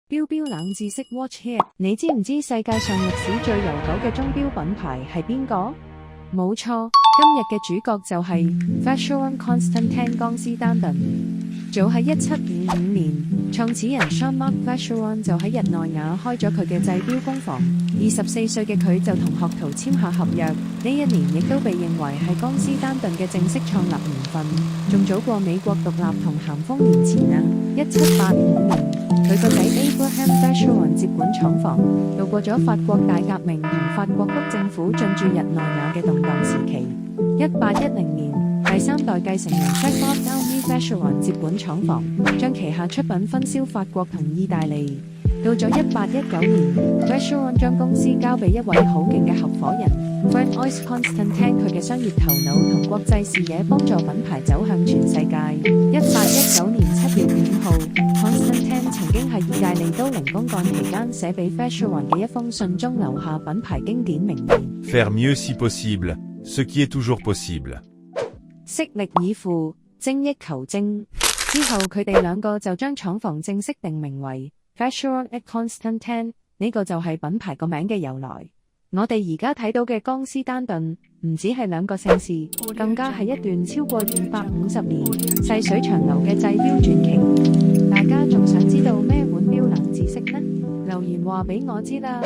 標標冷知識 Watch Here， 你知唔知世界上歷史最悠久嘅鐘錶品牌係邊個？冇錯，今日嘅主角就係 Vacheron Constantin 江詩丹頓。早喺1755年，創始人 Jean-Marc Vacheron 就喺日內瓦開咗佢嘅製錶工房。24歲嘅佢就同學徒簽下合約，呢一年亦都被認為係江詩丹頓嘅正式創立年份，仲早過美國獨立同咸豐年前啊！1785年，佢個仔 Abraham Vacheron 接管廠房，度過咗法國大革命同法國督政府進駐日內瓦嘅動盪時期。1810年，第三代繼承人 Jacques-Henri Vacheron 接管廠房，將旗下出品分銷法國同意大利。到咗1819年 ，Vacheron 將公司交俾一位好勁嘅合夥人 François Constantin， 佢嘅商業頭腦同國際視野幫助品牌走向全世界。1819年7月5號 ，Constantin 曾經喺意大利都靈公幹期間寫俾 Vacheron 嘅一封信中留下品牌經典名言 ：Faire mieux si possible, ce qui est toujours possible。悉力以赴，精益求精。之後佢哋兩個就將廠房正式定名為Vacheron et Constantin， 呢個就係品牌個名嘅由來。我哋而家睇到嘅江詩丹頓，唔止係兩個姓氏，更加係一段超過250年細水長流嘅製錶傳奇。大家仲想知道咩腕錶冷知識呢？留言話俾我知啦！